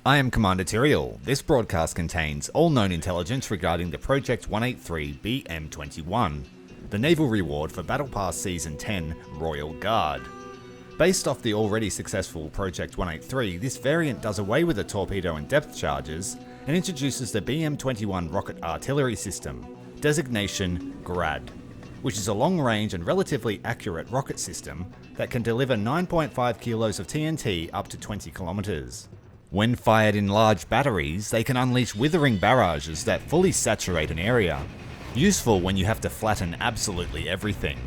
I am Commander Tyrael. This broadcast contains all known intelligence regarding the Project 183 BM-21, the naval reward for Battle Pass Season 10 Royal Guard. Based off the already successful Project 183, this variant does away with the torpedo and depth charges and introduces the BM-21 rocket artillery system, designation Grad, which is a long-range and relatively accurate rocket system that can deliver 9.5 kilos of TNT up to 20 kilometers. When fired in large batteries, they can unleash withering barrages that fully saturate an area, useful when you have to flatten absolutely everything.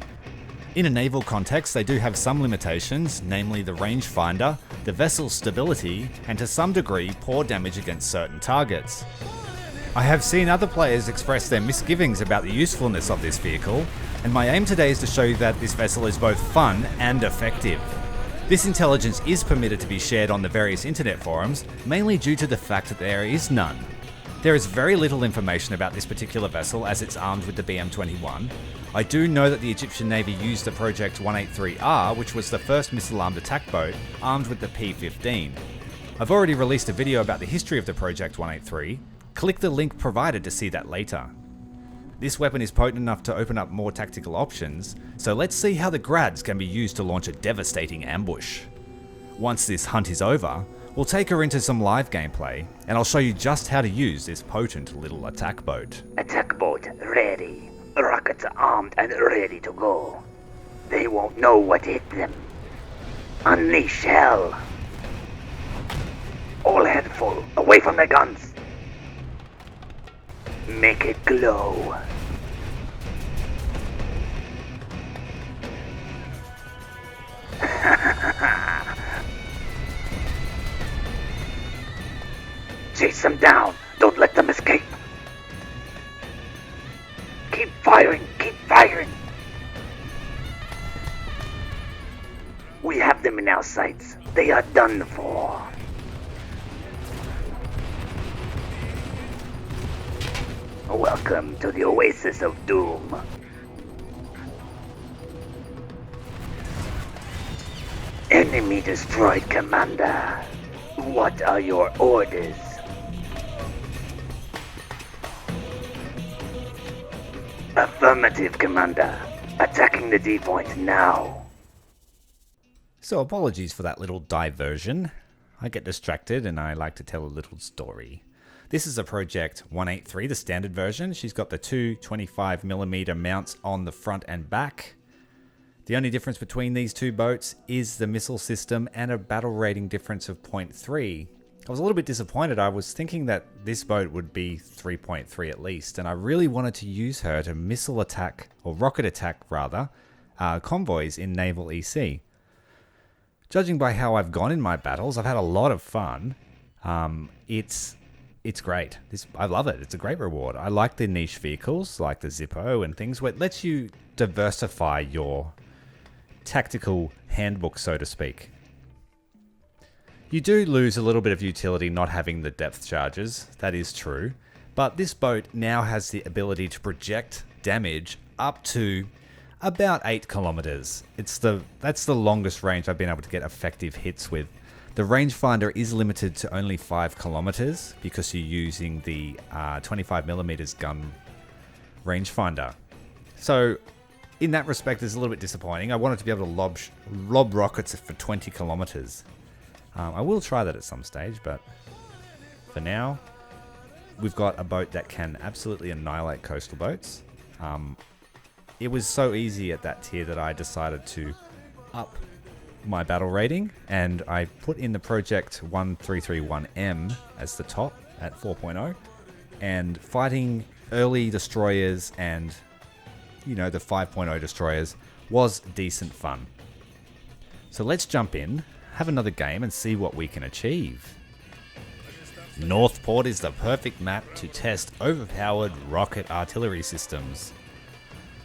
In a naval context, they do have some limitations, namely the rangefinder, the vessel's stability, and to some degree, poor damage against certain targets. I have seen other players express their misgivings about the usefulness of this vehicle, and my aim today is to show you that this vessel is both fun and effective. This intelligence is permitted to be shared on the various internet forums, mainly due to the fact that there is none. There is very little information about this particular vessel as it's armed with the BM-21. I do know that the Egyptian Navy used the Project 183R, which was the first missile-armed attack boat, armed with the P-15. I've already released a video about the history of the Project 183. Click the link provided to see that later. This weapon is potent enough to open up more tactical options, so let's see how the Grads can be used to launch a devastating ambush. Once this hunt is over, we'll take her into some live gameplay, and I'll show you just how to use this potent little attack boat. Attack boat ready. Rockets armed and ready to go. They won't know what hit them. Unleash hell. All head full, away from the guns. Make it glow. Chase them down. Don't let them escape. Keep firing. Keep firing. We have them in our sights. They are done for. Welcome to the Oasis of Doom. Enemy destroyed, Commander. What are your orders? Affirmative, Commander. Attacking the D-point now. So apologies for that little diversion. I get distracted and I like to tell a little story. This is a Project 183, the standard version. She's got the two 25mm mounts on the front and back. The only difference between these two boats is the missile system and a battle rating difference of 0.3. I was a little bit disappointed. I was thinking that this boat would be 3.3 at least, and I really wanted to use her to missile attack, or rocket attack rather, convoys in Naval EC. Judging by how I've gone in my battles, I've had a lot of fun. It's great. I love it. It's a great reward. I like the niche vehicles like the Zippo and things where it lets you diversify your tactical handbook, so to speak. You do lose a little bit of utility not having the depth charges, that is true, but this boat now has the ability to project damage up to about 8 kilometers. That's the longest range I've been able to get effective hits with. The rangefinder is limited to only 5 kilometers because you're using the 25mm gun rangefinder. So in that respect, it's a little bit disappointing. I wanted to be able to lob rockets for 20 kilometers. I will try that at some stage, but for now, we've got a boat that can absolutely annihilate coastal boats. It was so easy at that tier that I decided to up my battle rating, and I put in the Project 1331M as the top at 4.0, and fighting early destroyers and, the 5.0 destroyers was decent fun. So let's jump in, have another game, and see what we can achieve. Northport is the perfect map to test overpowered rocket artillery systems.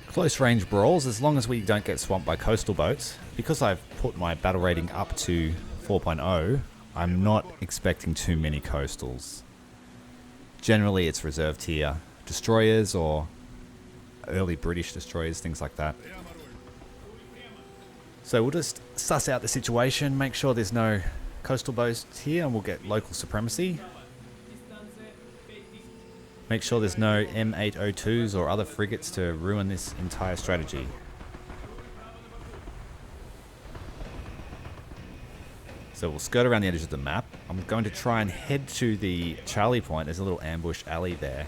Close range brawls, as long as we don't get swamped by coastal boats. Because I've put my battle rating up to 4.0, I'm not expecting too many coastals. Generally it's reserved tier destroyers or early British destroyers, things like that. So we'll just suss out the situation, make sure there's no coastal boats here and we'll get local supremacy. Make sure there's no M802s or other frigates to ruin this entire strategy. So we'll skirt around the edges of the map. I'm going to try and head to the Charlie point. There's a little ambush alley there.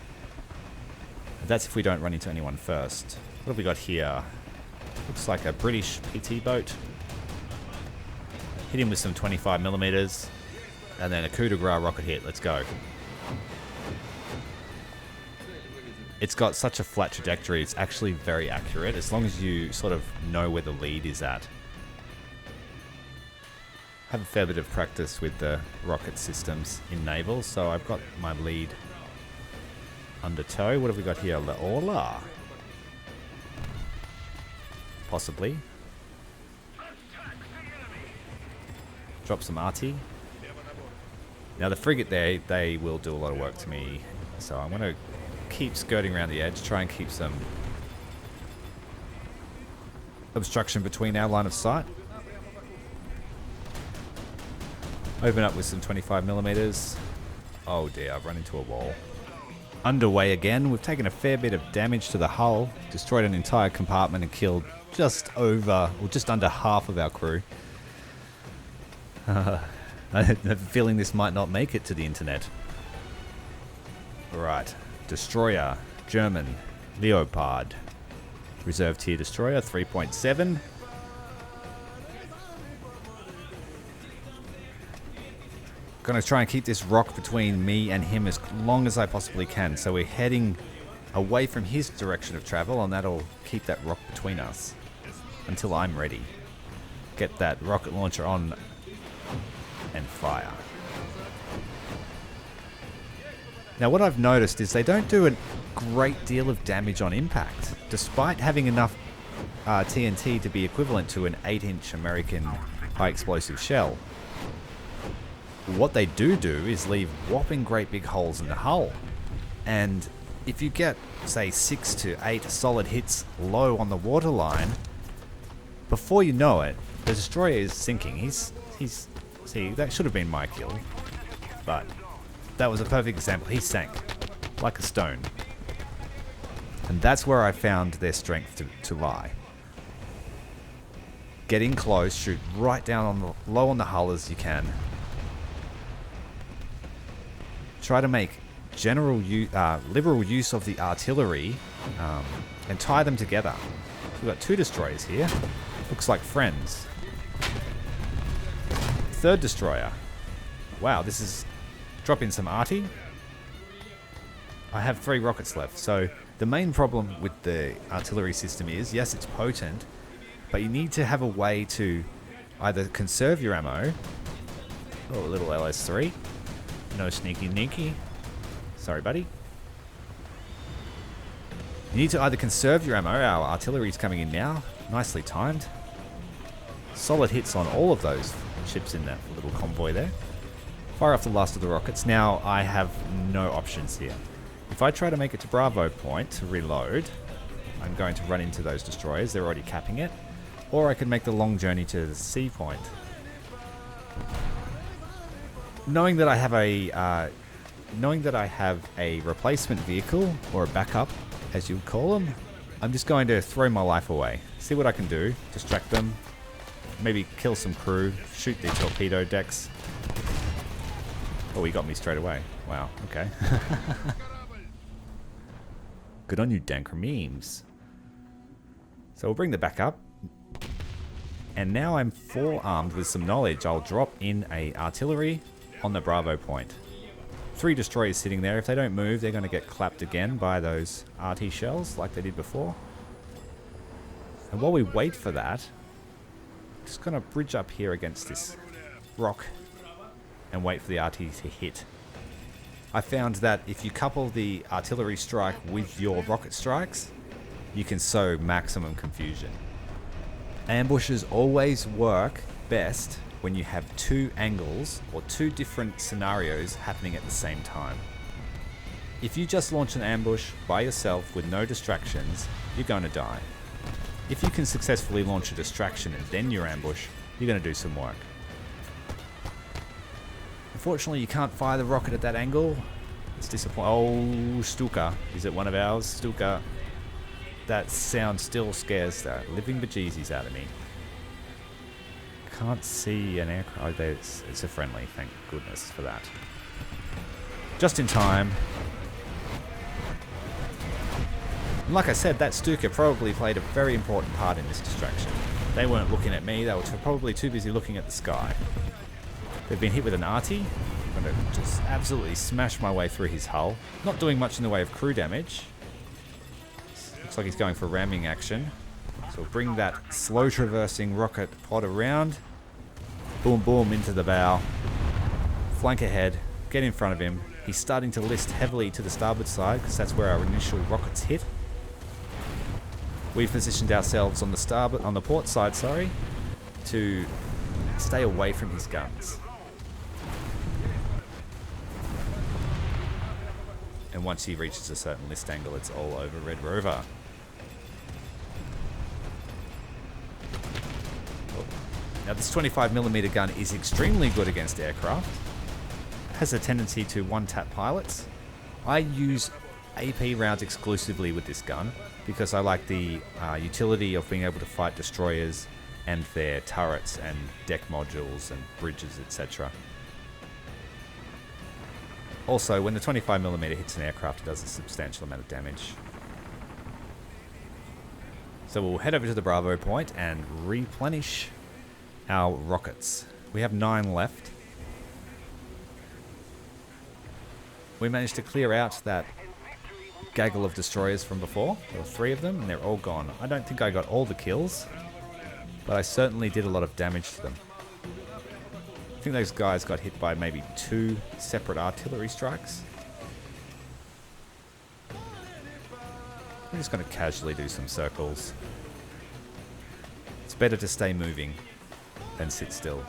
That's if we don't run into anyone first. What have we got here? Looks like a British PT boat. Hit him with some 25mm. And then a coup de grace rocket hit. Let's go. It's got such a flat trajectory. It's actually very accurate as long as you sort of know where the lead is at. I have a fair bit of practice with the rocket systems in Naval, so I've got my lead under tow. What have we got here? La Orla. Possibly. Drop some RT. Now the frigate there, they will do a lot of work to me, so I'm going to keep skirting around the edge, try and keep some obstruction between our line of sight. Open up with some 25mm. Oh dear, I've run into a wall. Underway again. We've taken a fair bit of damage to the hull, destroyed an entire compartment and killed just over, or just under half of our crew. I have a feeling this might not make it to the internet. Alright, destroyer, German, Leopard. Reserve tier destroyer, 3.7. Gonna try and keep this rock between me and him as long as I possibly can. So we're heading away from his direction of travel, and that'll keep that rock between us until I'm ready. Get that rocket launcher on and fire. Now what I've noticed is they don't do a great deal of damage on impact, despite having enough TNT to be equivalent to an 8-inch American high explosive shell. What they do is leave whopping great big holes in the hull. And if you get, say, 6 to 8 solid hits low on the waterline, before you know it, the destroyer is sinking. See, that should have been my kill, but that was a perfect example. He sank like a stone. And that's where I found their strength to lie. Get in close, shoot right down on the low on the hull as you can. Try to make liberal use of the artillery and tie them together. We've got 2 destroyers here. Looks like friends. 3rd destroyer. Wow, this is dropping some arty. I have 3 rockets left. So the main problem with the artillery system is, yes, it's potent, but you need to have a way to either conserve your ammo. Oh, a little LS3. No sneaky Nikki. Sorry, buddy. You need to either conserve your ammo. Our artillery's coming in now. Nicely timed. Solid hits on all of those ships in that little convoy there. Fire off the last of the rockets. Now I have no options here. If I try to make it to Bravo Point to reload, I'm going to run into those destroyers. They're already capping it. Or I can make the long journey to the C point. Knowing that I have a replacement vehicle, or a backup, as you'd call them, I'm just going to throw my life away. See what I can do. Distract them. Maybe kill some crew. Shoot the torpedo decks. Oh, he got me straight away. Wow. Okay. Good on you, Danker memes. So we'll bring the backup. And now I'm forearmed with some knowledge. I'll drop in a artillery on the Bravo point. 3 destroyers sitting there. If they don't move, they're going to get clapped again by those RT shells like they did before. And while we wait for that, I'm just going to bridge up here against this rock and wait for the RT to hit. I found that if you couple the artillery strike with your rocket strikes, you can sow maximum confusion. Ambushes always work best when you have 2 angles or 2 different scenarios happening at the same time. If you just launch an ambush by yourself with no distractions, you're going to die. If you can successfully launch a distraction and then your ambush, you're going to do some work. Unfortunately, you can't fire the rocket at that angle. It's disappointing. Oh, Stuka. Is it one of ours? Stuka. That sound still scares the living bejesus out of me. Can't see an aircraft. Oh, it's a friendly. Thank goodness for that. Just in time. And like I said, that Stuka probably played a very important part in this distraction. They weren't looking at me. They were probably too busy looking at the sky. They've been hit with an arty. I'm going to just absolutely smash my way through his hull. Not doing much in the way of crew damage. Looks like he's going for ramming action. So we'll bring that slow traversing rocket pod around. Boom, boom, into the bow. Flank ahead. Get in front of him. He's starting to list heavily to the starboard side because that's where our initial rockets hit. We've positioned ourselves on the port side, to stay away from his guns. And once he reaches a certain list angle, it's all over Red Rover. Now this 25mm gun is extremely good against aircraft. It has a tendency to one-tap pilots. I use AP rounds exclusively with this gun because I like the utility of being able to fight destroyers and their turrets and deck modules and bridges, etc. Also, when the 25mm hits an aircraft, it does a substantial amount of damage. So we'll head over to the Bravo point and replenish our rockets. We have 9 left. We managed to clear out that gaggle of destroyers from before. There were 3 of them and they're all gone. I don't think I got all the kills, but I certainly did a lot of damage to them. I think those guys got hit by maybe 2 separate artillery strikes. I'm just going to casually do some circles. It's better to stay moving than sit still.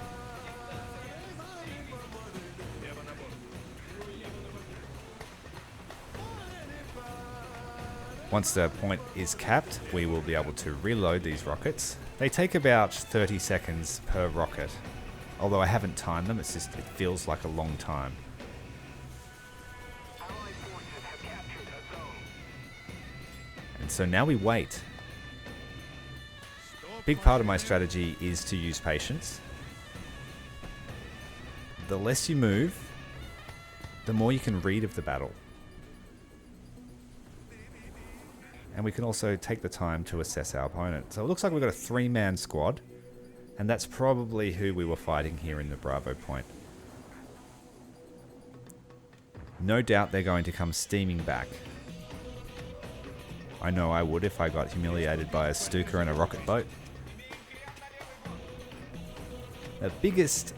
Once the point is capped, we will be able to reload these rockets. They take about 30 seconds per rocket. Although I haven't timed them, it feels like a long time. And so now we wait. Big part of my strategy is to use patience. The less you move, the more you can read of the battle. And we can also take the time to assess our opponent. So it looks like we've got a 3-man squad. And that's probably who we were fighting here in the Bravo point. No doubt they're going to come steaming back. I know I would if I got humiliated by a Stuka and a rocket boat. The biggest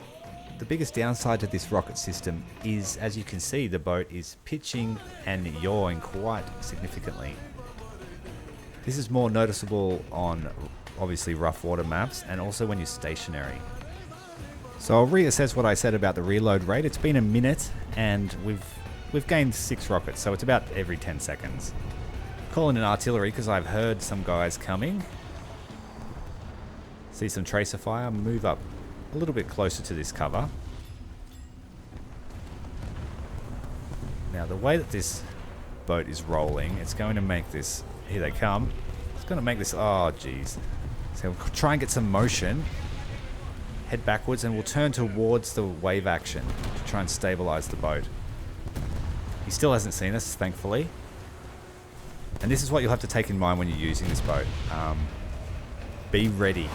downside to this rocket system is, as you can see, the boat is pitching and yawing quite significantly. This is more noticeable on obviously rough water maps and also when you're stationary. So I'll reassess what I said about the reload rate. It's been a minute and we've gained 6 rockets, so it's about every 10 seconds. Call in an artillery because I've heard some guys coming. See some tracer fire, move up a little bit closer to this cover. Now the way that this boat is rolling, it's going to make this, here they come, it's going to make this, oh geez. So we'll try and get some motion, head backwards, and we'll turn towards the wave action to try and stabilize the boat. He still hasn't seen us, thankfully. And this is what you'll have to take in mind when you're using this boat. Be ready.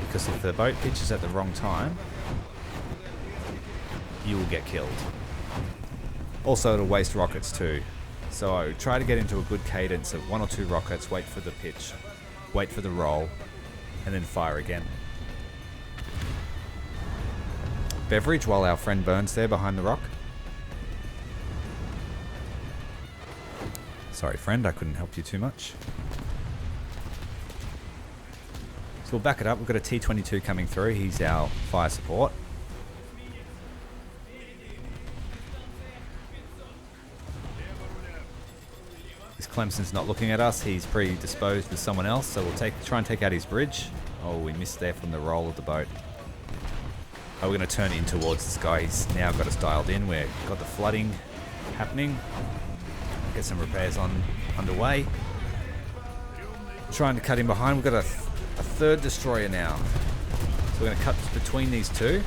Because if the boat pitches at the wrong time, you will get killed. Also, it'll waste rockets too. So try to get into a good cadence of 1 or 2 rockets, wait for the pitch, wait for the roll, and then fire again. Beverage while our friend burns there behind the rock. Sorry friend, I couldn't help you too much. So we'll back it up. We've got a T-22 coming through. He's our fire support. This Clemson's not looking at us. He's predisposed with someone else, so we'll try and take out his bridge. Oh, we missed there from the roll of the boat. we're going to turn in towards this guy. He's now got us dialed in. We've got the flooding happening. Get some repairs underway. Trying to cut in behind. We've got a third destroyer now. So we're going to cut between these two.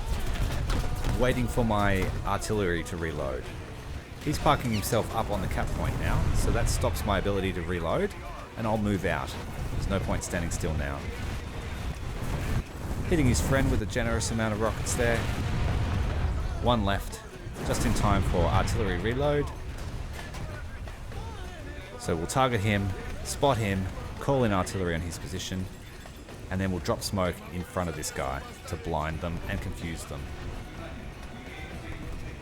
Waiting for my artillery to reload. He's parking himself up on the cap point now, so that stops my ability to reload, and I'll move out. There's no point standing still now. Hitting his friend with a generous amount of rockets there. One left, just in time for artillery reload. So we'll target him, spot him, call in artillery on his position, and then we'll drop smoke in front of this guy to blind them and confuse them.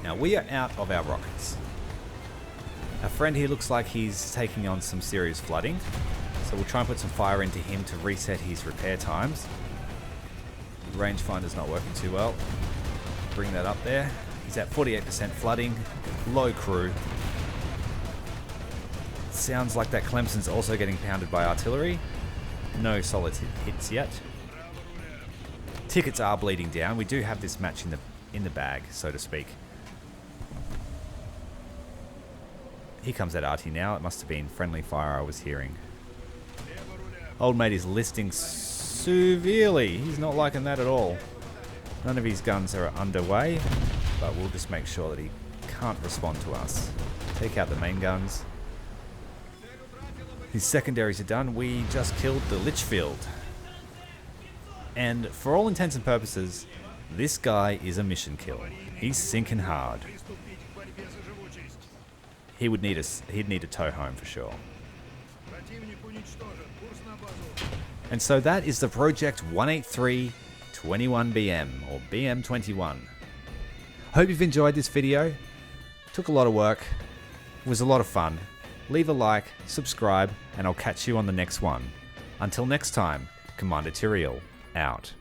Now we are out of our rockets. Our friend here looks like he's taking on some serious flooding, so we'll try and put some fire into him to reset his repair times. Rangefinder's not working too well. Bring that up there. He's at 48% flooding, low crew. Sounds like that Clemson's also getting pounded by artillery. No solid hits yet. Tickets are bleeding down. We do have this match in the bag, so to speak. Here comes that arty now. It must have been friendly fire I was hearing. Old mate is listing severely. He's not liking that at all. None of his guns are underway, but we'll just make sure that he can't respond to us. Take out the main guns. His secondaries are done. We just killed the Litchfield. And for all intents and purposes, this guy is a mission kill. He's sinking hard. He'd need a tow home for sure. And so that is the Project 183 21BM or BM-21. Hope you've enjoyed this video. Took a lot of work. It was a lot of fun. Leave a like, subscribe, and I'll catch you on the next one. Until next time, Commander Tyrael, out.